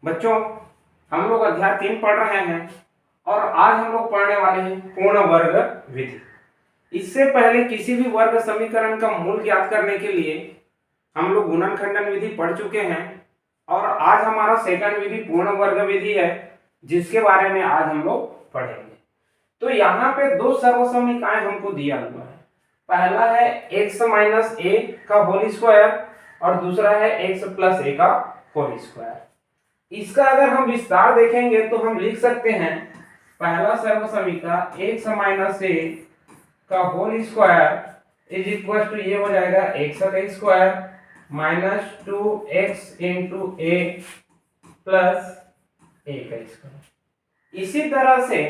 बच्चों, हम लोग अध्याय 3 पढ़ रहे हैं और आज हम लोग पढ़ने वाले हैं पूर्ण वर्ग विधि। इससे पहले किसी भी वर्ग समीकरण का मूल ज्ञात करने के लिए हम लोग गुणन खंडन विधि पढ़ चुके हैं और आज हमारा सेकंड विधि पूर्ण वर्ग विधि है, जिसके बारे में आज हम लोग पढ़ेंगे। तो यहाँ पे दो सर्वसमीकाएं हमको दिया हुआ है। पहला है x माइनस ए का होल स्क्वायर और दूसरा है x प्लस ए का होल स्क्वायर। इसका अगर हम विस्तार देखेंगे तो हम लिख सकते हैं पहला सर्वसमीका x माइनस ए का whole square is equal to ये हो जाएगा x का square minus 2x into a plus a का स्क्वायर। इसी तरह से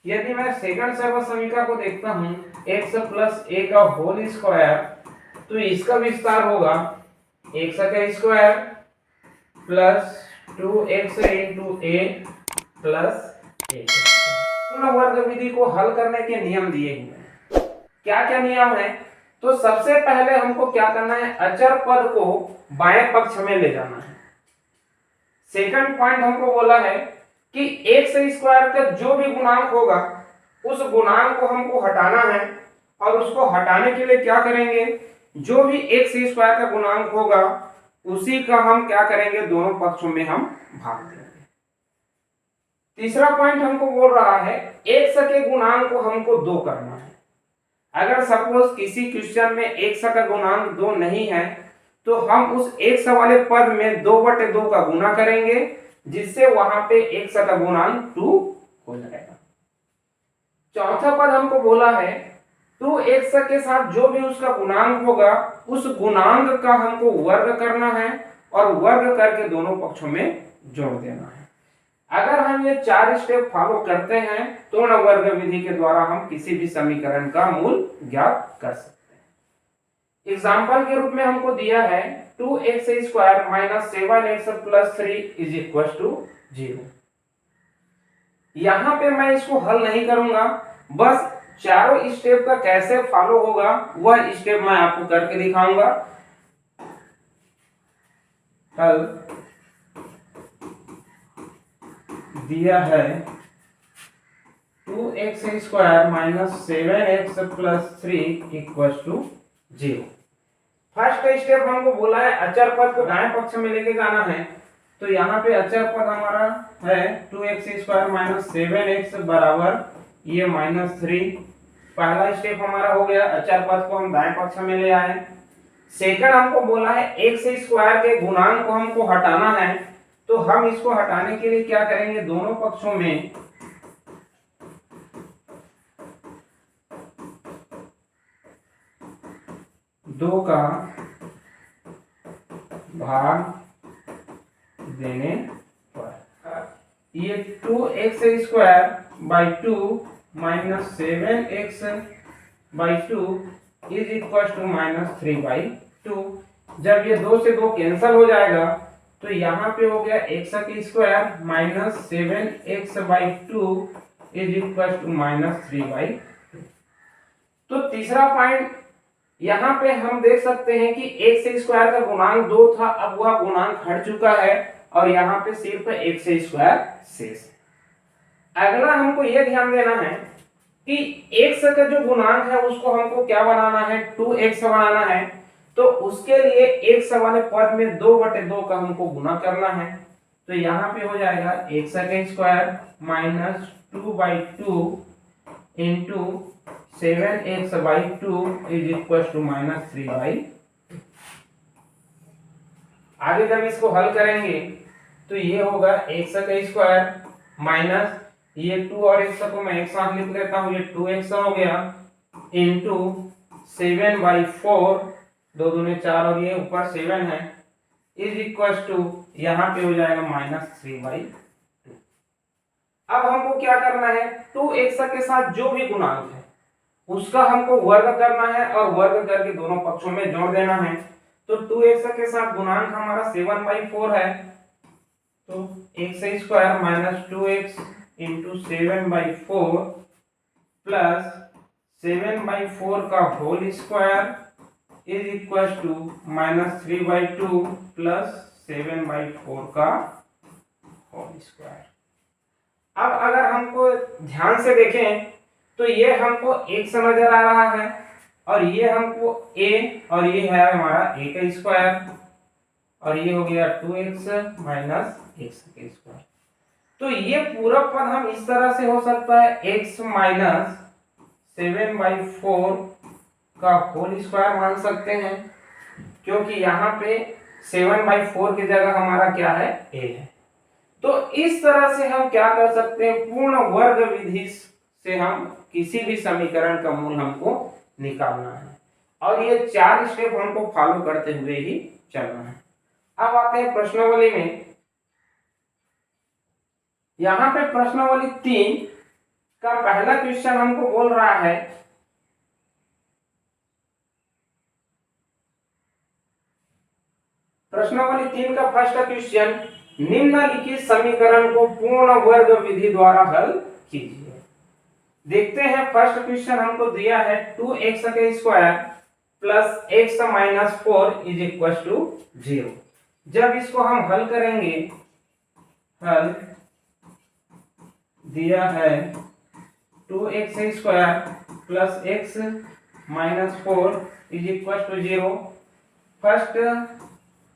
यदि मैं सेकंड सर्वसमीका को देखता हूं x प्लस ए का होल स्क्वायर, तो इसका विस्तार होगा x का square plus 2x into a plus ए। पूर्ण वर्ग विधि को हल करने के नियम दिए हुए हैं। क्या क्या नियम है? तो सबसे पहले हमको क्या करना है, अचर पद को बाएं पक्ष में ले जाना है। सेकंड पॉइंट हमको बोला है कि x स्क्वायर का जो भी गुणांक होगा उस गुणांक को हमको हटाना है और उसको हटाने के लिए क्या करेंगे, जो भी x स्क्वायर का गुणांक होगा उसी का हम क्या करेंगे, दोनों पक्षों में हम भाग देंगे। तीसरा पॉइंट हमको बोल रहा है x के गुणांक को हमको 2 करना है। अगर सपोज किसी क्वेश्चन में x का गुणांक 2 नहीं है तो हम उस x वाले पद में 2/2 का गुना करेंगे, जिससे वहां पे x का गुणांक 2 हो जाएगा। चौथा पद हमको बोला है 2x के साथ जो भी उसका गुणांक होगा उस गुणांक का हमको वर्ग करना है और वर्ग करके दोनों पक्षों में जोड़ देना है। अगर हम ये 4 स्टेप फॉलो करते हैं तो पूर्ण वर्ग विधि के द्वारा हम किसी भी समीकरण का मूल ज्ञात कर सकते हैं। एग्जाम्पल के रूप में हमको दिया है 2x square minus 7x plus 3 is equal to 0। यहां पे मैं इसको हल नहीं करूंगा, बस चारों स्टेप का कैसे फॉलो होगा वह स्टेप मैं आपको करके दिखाऊंगा। हल दिया है 2x square minus 7x plus 3 equal to 0। First step हमको बोला है अचर पद को दाएं पक्ष में लेके जाना है। तो यहाँ पे अचर पद हमारा है 2x स्क्वायर माइनस 7x बराबर ये माइनस 3। पहला स्टेप हमारा हो गया, अचर पद को हम दाएं पक्ष में ले आए। सेकंड हमको बोला है x स्क्वायर के गुणांक को हमको हटाना है, तो हम इसको हटाने के लिए क्या करेंगे, दोनों पक्षों में दो का भाग देने पर ये 2x square by 2 minus 7x by 2 is equal to minus 3 by 2। जब ये 2 से 2 कैंसल हो जाएगा तो यहाँ पे हो गया x का square minus 7x by 2 is equal to minus 3 by 2। तो तीसरा पॉइंट यहाँ पे हम देख सकते हैं कि x स्क्वायर का गुणांक 2 था, अब वह गुणांक हट चुका है और यहाँ पे सिर्फ x स्क्वायर शेष है। अगला हमको यह ध्यान देना है कि x का जो गुणांक है उसको हमको क्या बनाना है, 2x बनाना है। तो उसके लिए x वाले पद में 2/2 का हमको गुना करना है। तो यहाँ पे हो जाएगा x का square minus 2/2 into 7x by 2 is equal to minus 3 by. आगे जब इसको हल करेंगे तो ये होगा x का स्क्वायर माइनस ये 2 और x को मैं एक साथ लिख लेता हूँ, ये 2x हो गया इंटू 7/4, 2 दूनी 4 और ये ऊपर 7 है इज इक्वल टू यहाँ पे हो जाएगा माइनस 3/2। अब हमको क्या करना है, 2x के साथ जो भी गुणांक है उसका हमको वर्ग करना है और वर्ग करके दोनों पक्षों में जोड़ देना है। तो 2x के साथ गुणांक हमारा 7/4 है, तो x square minus 2x into 7/4 plus 7/4 का whole square is equal to minus 3/2 plus 7/4 का होल स्क्वायर। अब अगर हमको ध्यान से देखें तो ये हमको x नजर आ रहा है और ये हमको a और ये है हमारा a का स्क्वायर और ये हो गया 2x माइनस x का स्क्वायर। तो ये पूरा पद हम इस तरह से हो सकता है x माइनस 7/4 का होल स्क्वायर मान सकते हैं, क्योंकि यहाँ पे 7/4 की जगह हमारा क्या है a है। तो इस तरह से हम क्या कर सकते हैं, पूर्ण वर्ग विधि से हम किसी भी समीकरण का मूल हमको निकालना है और ये 4 स्टेप हमको फॉलो करते हुए ही चलना है। अब आते हैं प्रश्नावली में। यहाँ पे प्रश्नावली 3 का पहला क्वेश्चन हमको बोल रहा है प्रश्नावली 3 का फर्स्ट क्वेश्चन, निम्नलिखित समीकरण को पूर्ण वर्ग विधि द्वारा हल कीजिए। देखते हैं फर्स्ट क्वेश्चन हमको दिया है 2x का square plus x minus 4 is equal to 0। जब इसको हम हल करेंगे, हल दिया है 2x square plus x minus 4 is equal to 0। First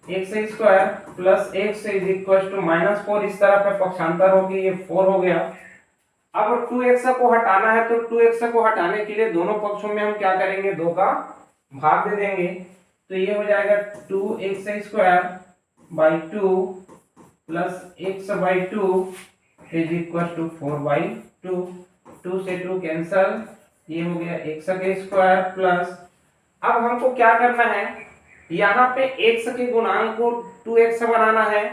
x square plus x is equal to minus 4, इस तरह पे पक्षांतर होगी, ये 4 हो गया। अब 2x को हटाना है तो 2x को हटाने के लिए दोनों पक्षों में हम क्या करेंगे, 2 का भाग दे देंगे। तो ये हो जाएगा 2x square by 2 plus x by 2 is equal to 4/2। 2 से 2 कैंसल, ये हो गया x का स्क्वायर प्लस, अब हमको क्या करना है, यहाँ पे x के गुणांक को 2x बनाना है,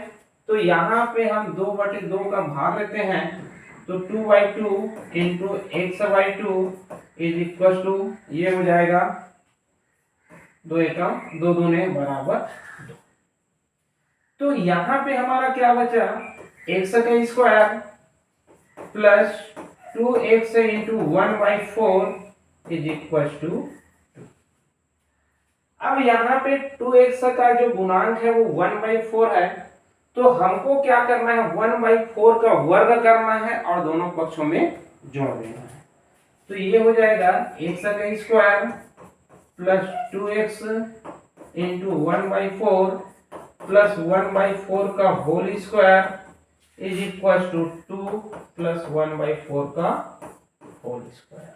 तो यहाँ पे हम 2/2 का भाग लेते हैं, तो 2/2 into x/2 is equal to, ये हो जाएगा 2 एकम 2 दूने बराबर 2। तो यहाँ पे हमारा क्या बचा, x का square plus 2x into 1/4 is equal to 2। अब यहाँ पे 2x का जो गुणांक है वो 1/4 है, तो हमको क्या करना है, 1/4 का वर्ग करना है और दोनों पक्षों में जोड़ देना है। तो ये हो जाएगा x का square plus 2x into 1/4 plus 1/4 का whole square is equal to 2 plus 1/4 का होल स्क्वायर।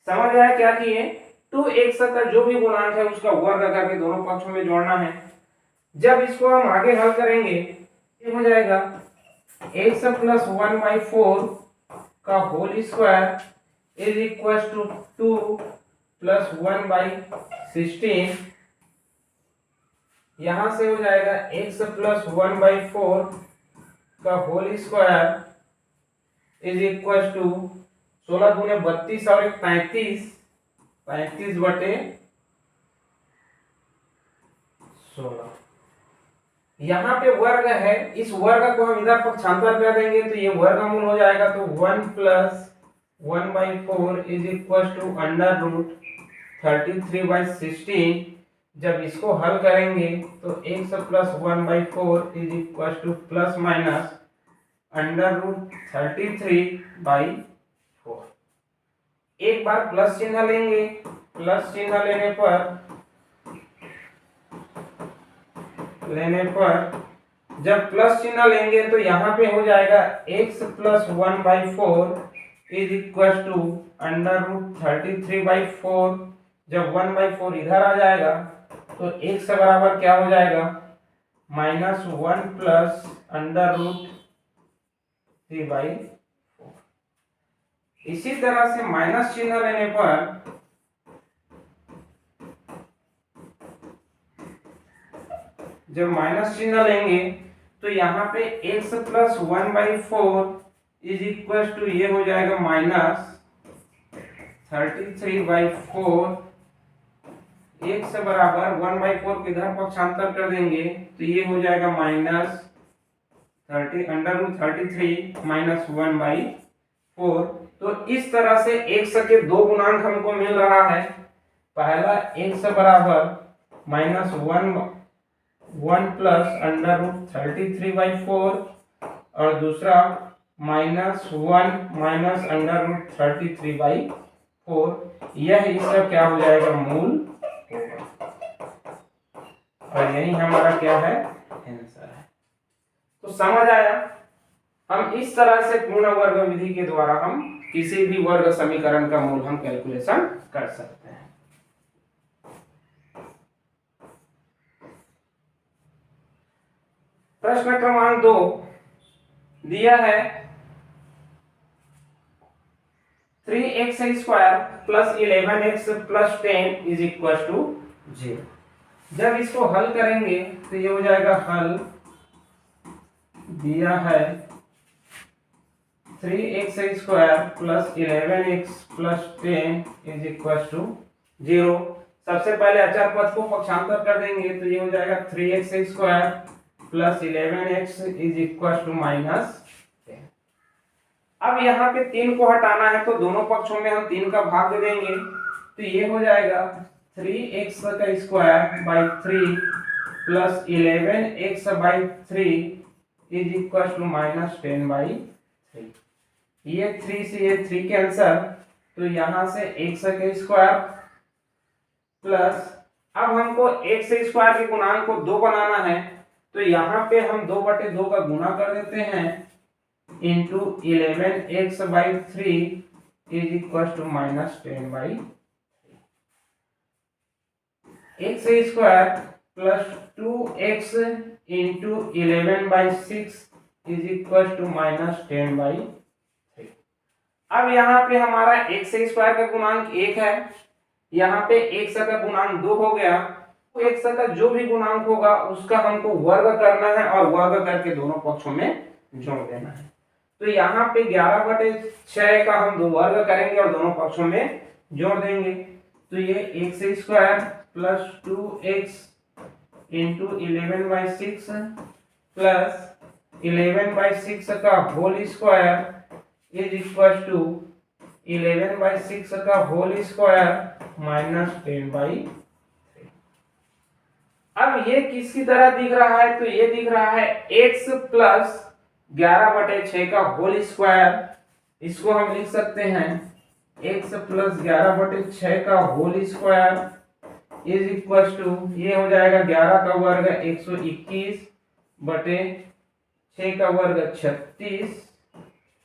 समझ आया क्या किए, 2x का जो भी गुणांक है उसका वर्ग करके दोनों पक्षों में जोड़ना है। जब इसको हम आगे हल करेंगे, ये हो जाएगा x प्लस 1/4 का whole square is equal to 2 plus 1/16। यहां से हो जाएगा x प्लस 1/4 का whole square is equal to 16 दूने 32 और 35 बटे 16। यहाँ पे वर्ग है, इस वर्ग को हम इधर पक्षांतर कर देंगे तो ये वर्गमूल हो जाएगा, तो 1 plus 1/4 is equal to under root 33/16। जब इसको हल करेंगे तो x plus 1/4 is equal to plus minus under root 33/4। एक बार प्लस चिन्ह लेंगे, प्लस चिन्ह लेने पर जब प्लस चिन्ह लेंगे तो यहाँ पे हो जाएगा x plus 1/4 is equal to under root 33/4। जब 1/4 इधर आ जाएगा तो x बराबर क्या हो जाएगा, -1 प्लस अंडर रूट 3/4। इसी तरह से माइनस चिन्ह लेने पर जब माइनस चिन्ह लेंगे तो यहाँ पे x plus 1/4 is equal to, ये हो जाएगा -33/4। x बराबर 1/4 के इधर पक्षांतर कर देंगे तो ये हो जाएगा -30 अंडर रूट 33 माइनस 1/4। तो इस तरह से x के दो गुणांक हमको मिल रहा है। पहला x बराबर -1 प्लस अंडर रूट 33/4 और दूसरा -1 माइनस अंडर रूट 33/4, यह इसका क्या हो जाएगा, मूल होगा। और यही हमारा क्या है, आंसर है। तो समझ आया, हम इस तरह से पूर्ण वर्ग विधि के द्वारा हम किसी भी वर्ग समीकरण का मूल हम कैलकुलेशन कर सकते हैं। प्रश्न क्रमांक 2 दिया है 3x² + 11x + 10 = 0। जब इसको हल करेंगे तो ये हो जाएगा हल, दिया है 3x² + 11x + 10 = 0। सबसे पहले अचर पद को पक्षांतर कर देंगे तो ये हो जाएगा 3x² + 11x = -10। अब यहाँ पे 3 को हटाना है तो दोनों पक्षों में हम 3 का भाग दे देंगे तो ये हो जाएगा 3x² / 3 + 11x/3 = -10/3। ये 3 से ये 3 कैंसल, तो यहाँ से x² प्लस, अब हमको x² के गुणांक को 2 बनाना है तो यहाँ पे हम 2/2 का गुणा कर देते हैं into 11x/3 = -10/3। x² plus 2x into 11/6 = -10/3। अब यहाँ पे हमारा x² का गुणांक 1 है, यहाँ पे x का गुणांक 2 हो गया, तो x का जो भी गुणांक होगा उसका हमको वर्ग करना है और वर्ग करके दोनों पक्षों में जोड़ देना है। तो यहाँ पे 11/6 का हम दो वर्ग करेंगे और दोनों पक्षों में जोड़ देंगे तो ये x² plus 2x into 11/6 plus 11/6 का होल स्क्वायर = 11/6 का होल स्क्वायर -10/3। अब ये किसकी तरह दिख रहा है, तो ये दिख रहा है x प्लस 11/6 का होल स्क्वायर। इसको हम लिख सकते हैं x प्लस 11/6 का होल स्क्वायर = ये हो जाएगा 11 का वर्ग 121/6 का वर्ग 36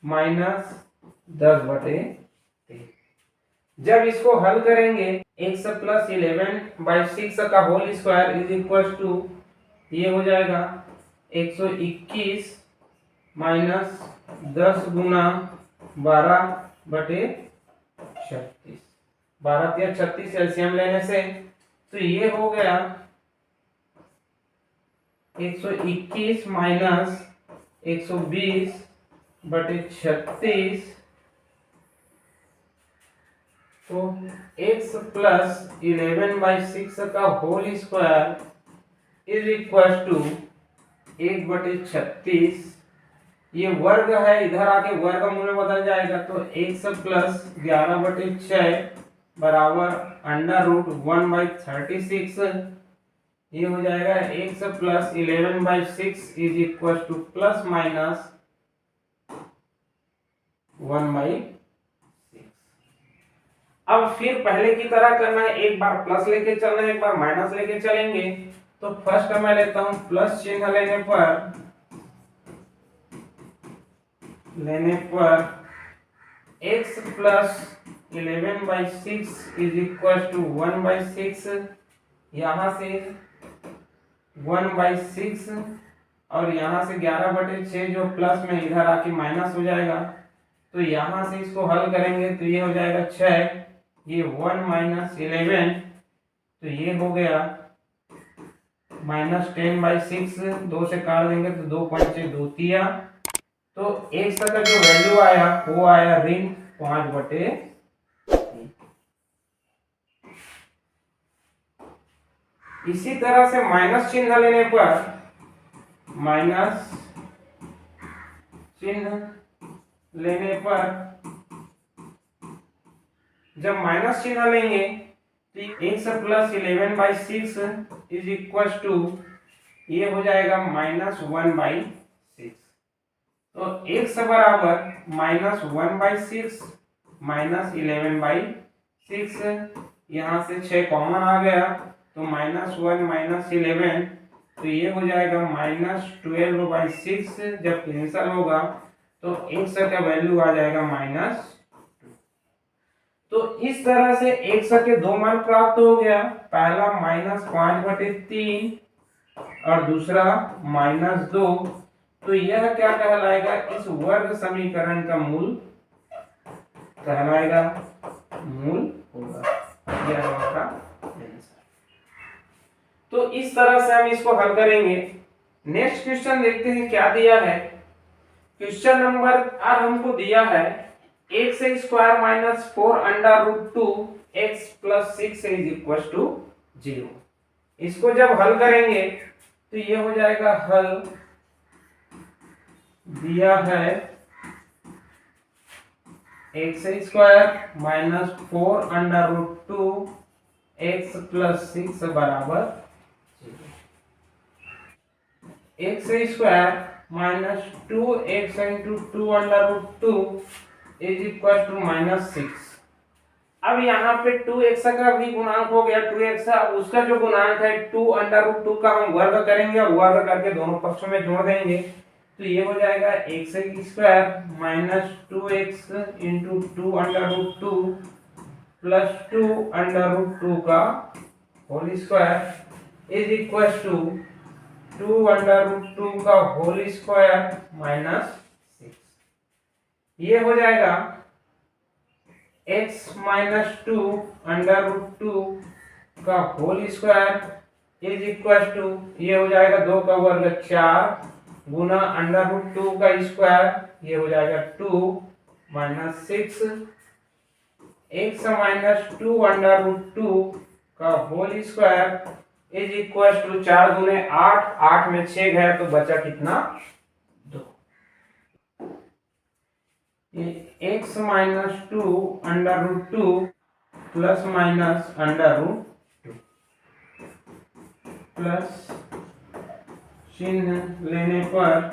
माइनस 10/3। जब इसको हल करेंगे x प्लस 11/6 का होल स्क्वायर = ये हो जाएगा 121 माइनस 10 गुना 12/36, 12 × 36 एलसीएम लेने से तो ये हो गया 121 माइनस 120/36, तो x प्लस 11/6 का होल स्क्वायर = 1/36। ये वर्ग है, इधर आके वर्गमूल में बदल जाएगा तो x प्लस 11/6 बराबर √1/36। ये हो जाएगा x प्लस 11/6 = प्लस -1/6। अब फिर पहले की तरह करना है, एक बार प्लस लेके चलना है, एक बार माइनस लेके चलेंगे। तो फर्स्ट मैं लेता हूं प्लस चिन्ह लेने पर x प्लस 11/6 = 1/6, यहाँ से 1/6 और यहाँ से 11/6 जो प्लस में इधर आके माइनस हो जाएगा तो यहाँ से इसको हल करेंगे तो ये हो जाएगा 6, ये 1 माइनस 11 तो ये हो गया -10/6, 2 से काट देंगे तो 2 पंचे 2 तिया, तो x का जो वैल्यू आया वो आया ऋण 5/3। इसी तरह से माइनस चिन्ह लेने पर जब माइनस चिन्ह लेंगे तो x प्लस 11/6 = ये हो जाएगा -1/6। तो x बराबर -1/6 -11/6, यहाँ से 6 कॉमन आ गया तो -1 -11, तो ये हो जाएगा -12/6। जब कैंसिल होगा तो x का वैल्यू आ जाएगा -2। तो इस तरह से x के दो मान प्राप्त हो गया, पहला -5/3 और दूसरा -2। तो यह क्या कहलाएगा, इस वर्ग समीकरण का मूल कहलाएगा, मूल होगा। यह हमारा आंसर। तो इस तरह से हम इसको हल करेंगे। नेक्स्ट क्वेश्चन देखते हैं क्या दिया है। क्वेश्चन नंबर आर हमको दिया है x² - 4√2 x + 6 = 0। इसको जब हल करेंगे तो ये हो जाएगा हल दिया है x² - 4√2 x + 6 बराबर 0। x² - 2x × 2√2 = -6। अब यहाँ पे 2x का भी गुणांक हो गया 2x, अब उसका जो गुणांक है 2√2 का हम वर्ग करेंगे और वर्ग करके दोनों पक्षों में जोड़ देंगे। तो ये हो जाएगा x² - 2x × 2√2 प्लस 2√2 का होल स्क्वायर = 2√2 का होल स्क्वायर -6। ये हो जाएगा x - 2√2 का होल स्क्वायर = ये हो जाएगा 2 का वर्ग 4 गुना √2 का स्क्वायर, ये हो जाएगा 2 -6। x - 2√2 का होल स्क्वायर = 4 दूने 8, 8 में 6 गया तो बचा कितना, 2। x - 2√2 प्लस माइनस √2 प्लस चिन्ह लेने पर,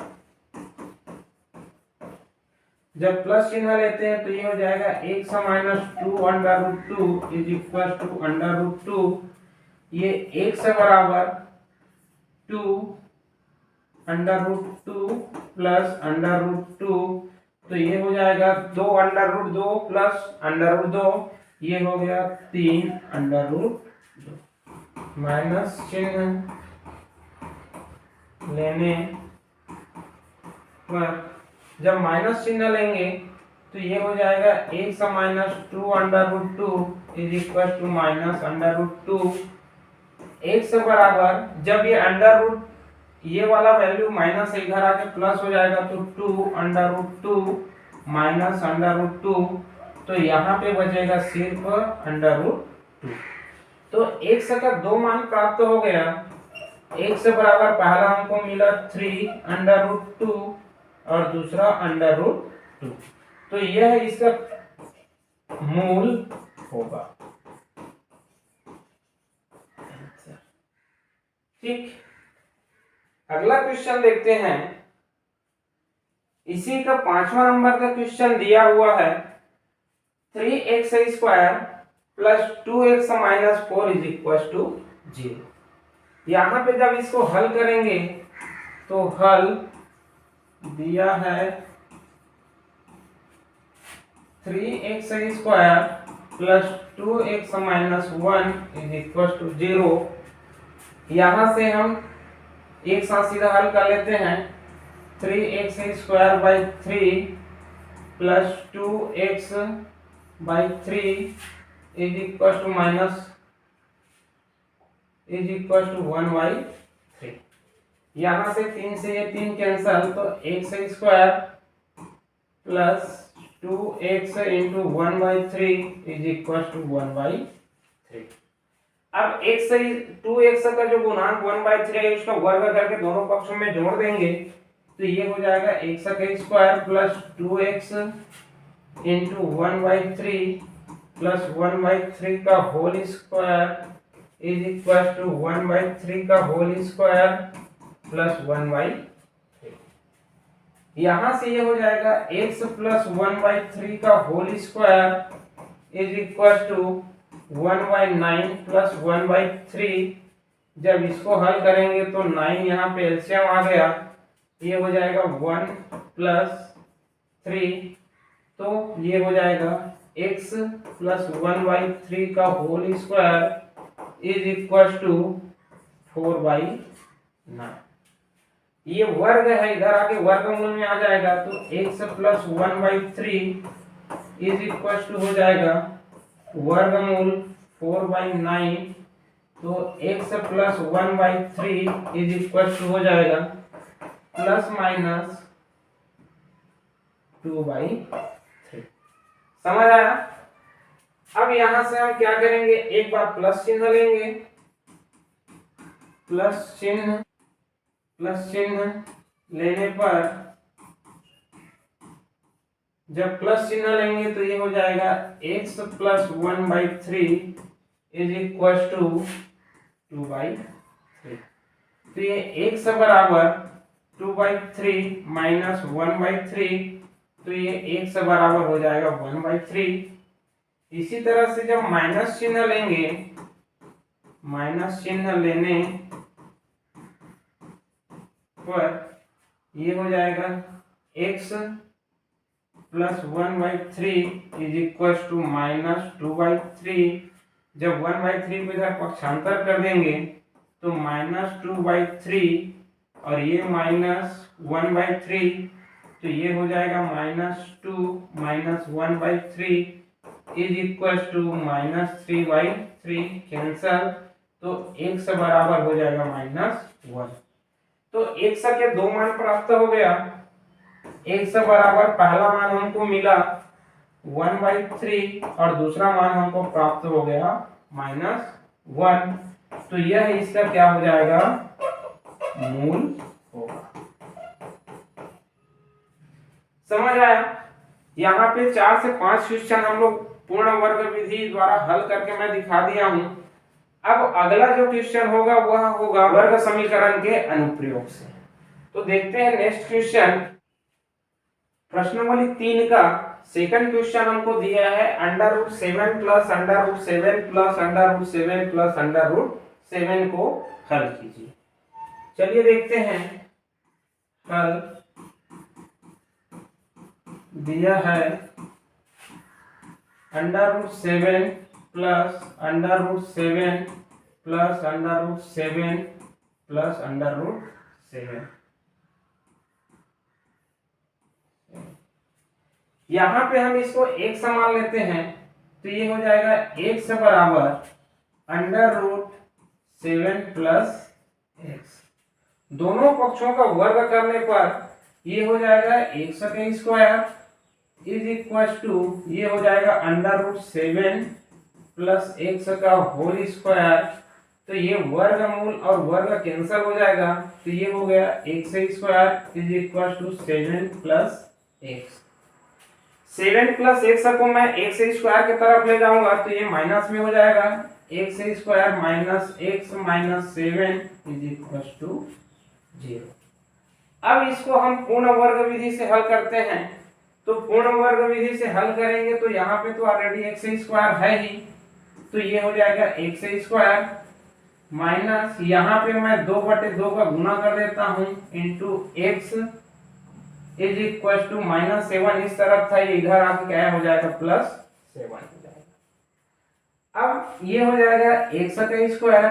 जब प्लस चिन्ह लेते हैं तो ये हो जाएगा x - 2√2 = √2। ये x बराबर 2 √2 प्लस √2, तो ये हो जाएगा 2 √2 प्लस √2, ये हो गया 3 √2 माइनस चिन्ह लेने पर, जब माइनस चिन्ह लेंगे तो ये हो जाएगा x - 2√2 = -√2। x बराबर, जब ये ये वाला वैल्यू माइनस से इधर आके प्लस हो जाएगा तो 2 √2 माइनस √2, तो यहाँ पे बचेगा सिर्फ √2। तो x का दो मान प्राप्त हो गया। x बराबर पहला हमको मिला 3 √2 और दूसरा √2, तो यह इसका मूल होगा। ठीक, अगला क्वेश्चन देखते हैं। इसी का 5वां नंबर का क्वेश्चन दिया हुआ है 3x² प्लस 2x - 4 = 0। यहाँ पे जब इसको हल करेंगे तो हल दिया है 3x² प्लस 2x - 1 = 0। यहाँ से हम एक साथ सीधा हल कर लेते हैं। 3x² 3 plus 2x/3 = -1/3। यहाँ से 3 से ये 3 कैंसल, तो x² प्लस 2x × 1/3 = 1/3। अब 2x का जो गुणांक 1/3 है उसका वर्ग करके दोनों पक्षों में जोड़ देंगे, तो ये हो जाएगा x² प्लस 2x × 1/3 प्लस 1/3 का होल स्क्वायर = 1/3 का होल स्क्वायर प्लस 1/3। यहां से ये हो जाएगा x प्लस 1/3 का whole square is equal to 1/9 plus 1/3। जब इसको हल करेंगे तो 9 यहाँ पे एलसीएम आ गया, ये हो जाएगा 1 प्लस 3, तो ये हो जाएगा x प्लस 1/3 का whole square is equal to 4/9। ये वर्ग है, इधर आके वर्गमूल में आ जाएगा तो x plus 1/3 is equal to हो जाएगा वर्गमूल 4/9, तो x plus 1/3 is equal to हो जाएगा प्लस माइनस 2/3। समझ आया? अब यहां से हम क्या करेंगे, एक बार प्लस चिन्ह लेंगे, प्लस चिन्ह लेने पर जब प्लस चिन्ह लेंगे तो ये हो जाएगा x plus 1/3 is equal to 2/3। तो ये x बराबर 2/3 माइनस 1/3, तो ये x बराबर हो जाएगा 1/3। इसी तरह से जब माइनस चिन्ह लेंगे, माइनस चिन्ह लेने पर ये हो जाएगा x plus 1/3 is equal to minus 2/3। जब 1/3 को इधर पक्षांतर कर देंगे तो माइनस 2/3 और ये माइनस 1/3, तो ये हो जाएगा -2 minus 1/3 is equal to -3/3। Cancel, तो x बराबर हो जाएगा -1। तो x के दो मान प्राप्त हो गया। x बराबर पहला मान हमको मिला 1/3 और दूसरा मान हमको प्राप्त हो गया -1। तो यह इसका क्या हो जाएगा, मूल होगा। समझ आया? यहाँ पे 4 से 5 क्वेश्चन हम लोग पूर्ण वर्ग विधि द्वारा हल करके मैं दिखा दिया हूं। अब अगला जो क्वेश्चन होगा वह होगा वर्ग समीकरण के अनुप्रयोग से। तो देखते हैं नेक्स्ट क्वेश्चन, प्रश्नावली 3 का सेकंड क्वेश्चन हमको दिया है √7 प्लस √7 प्लस √7 प्लस √7 को हल कीजिए। चलिए देखते हैं। हल दिया है √7 प्लस √7 प्लस √7 प्लस √7। यहां पे हम इसको एक समान लेते हैं तो ये हो जाएगा x बराबर √7 प्लस x। दोनों पक्षों का वर्ग करने पर ये हो जाएगा x का स्क्वायर इज इक्वल टू ये हो जाएगा √7 प्लस x का होल स्क्वायर। तो ये वर्गमूल और वर्ग कैंसिल हो जाएगा, तो ये हो गया x square is equal to 7 plus x। 7 plus x को मैं x स्क्वायर की तरफ ले जाऊंगा तो ये माइनस में हो जाएगा, x square minus x minus 7 is equal to 0। अब इसको हम पूर्ण वर्ग विधि से हल करते हैं। तो पूर्ण वर्ग विधि से हल करेंगे तो यहाँ पे तो ऑलरेडी x स्क्वायर है ही, तो ये हो जाएगा x स्क्वायर माइनस यहाँ पे मैं 2/2 का गुना कर देता हूँ into x is equal to -7 इस तरफ था, ये इधर आके क्या हो जाएगा +7 हो जाएगा। अब ये हो जाएगा x का square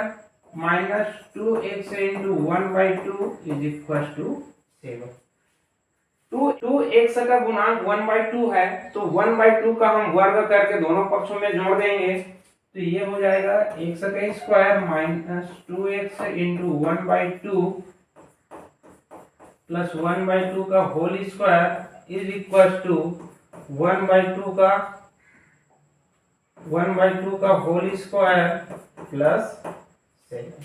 minus 2x into 1/2 is equal to 7। 2x का गुणांक 1/2 है तो 1/2 का हम वर्ग करके दोनों पक्षों में जोड़ देंगे तो ये हो जाएगा x का square minus 2x into 1/2 plus 1/2 का whole square is equal to 1/2 का होल स्क्वायर प्लस 7।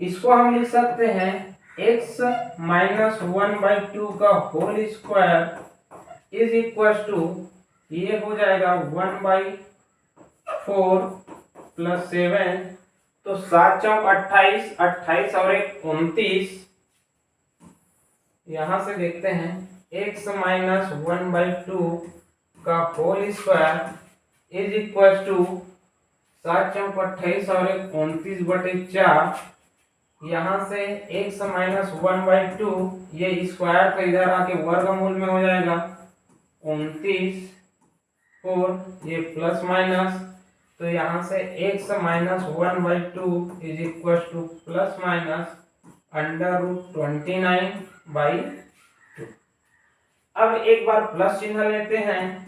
इसको हम लिख सकते हैं x माइनस 1/2 का whole square is equal to ये हो जाएगा 1/4 प्लस 7, तो 7 चौक 28, 28 और 1 29, यहां से देखते हैं x माइनस 1/2 का whole square is equal to 7 चौक 28 और 29/4। यहाँ से x माइनस 1/2 ये स्क्वायर का इधर आके वर्गमूल में हो जाएगा 29 4 ये प्लस माइनस, तो यहाँ से x minus 1/2 is equal to plus minus √29/2। अब एक बार प्लस चिन्ह लेते हैं।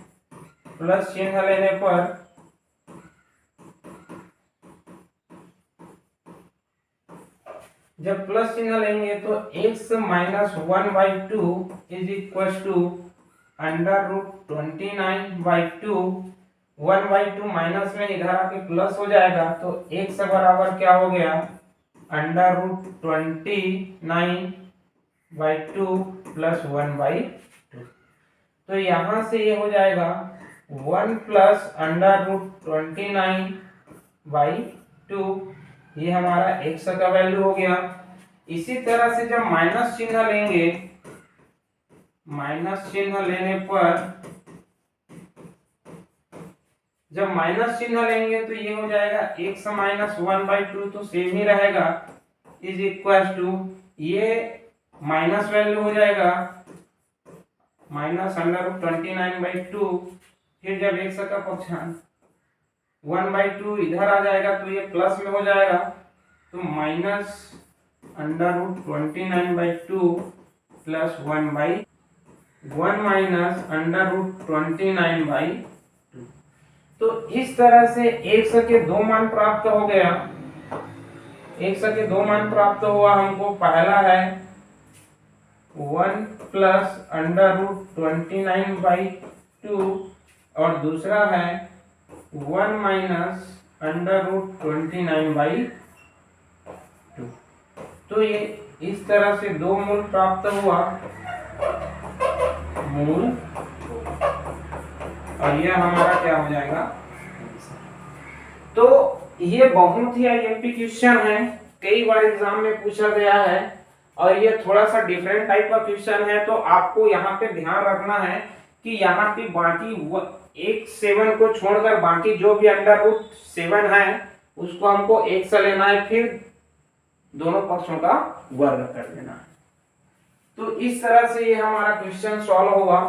प्लस चिन्ह लेने पर जब प्लस चिन्ह लेंगे तो x minus 1/2 is equal to √29/2। 1/2 minus में इधर आके प्लस हो जाएगा, तो x बराबर क्या हो गया √29/2 प्लस 1/2। तो यहां से ये हो जाएगा 1 प्लस √29/2, ये हमारा x का वैल्यू हो गया। इसी तरह से जब माइनस चिन्ह लेंगे, माइनस चिन्ह लेने पर जब माइनस चिन्ह लेंगे तो ये हो जाएगा x माइनस 1/2 तो सेम ही रहेगा इज इक्वल टू ये माइनस वैल्यू हो जाएगा माइनस √29/2। फिर जब x का पक्षांश 1/2 इधर आ जाएगा तो ये प्लस में हो जाएगा, तो माइनस √29/2 प्लस 1 माइनस √29/2। तो इस तरह से x के दो मान प्राप्त हो गया। x के दो मान प्राप्त हुआ हमको। पहला है 1 प्लस √29/2 और दूसरा है 1 माइनस √29/2। तो ये इस तरह से दो मूल प्राप्त हुआ, मूल, और यह हमारा क्या हो जाएगा। तो ये बहुत ही आईएमपी क्वेश्चन है, कई बार एग्जाम में पूछा गया है और ये थोड़ा सा डिफरेंट टाइप का क्वेश्चन है। तो आपको यहाँ पे ध्यान रखना है कि यहाँ पे बाकी 7 को छोड़कर बाकी जो भी √7 है उसको हमको 1 से लेना है, फिर दोनों पक्षों का वर्ग कर देना है। तो इस तरह से ये हमारा क्वेश्चन सॉल्व होगा।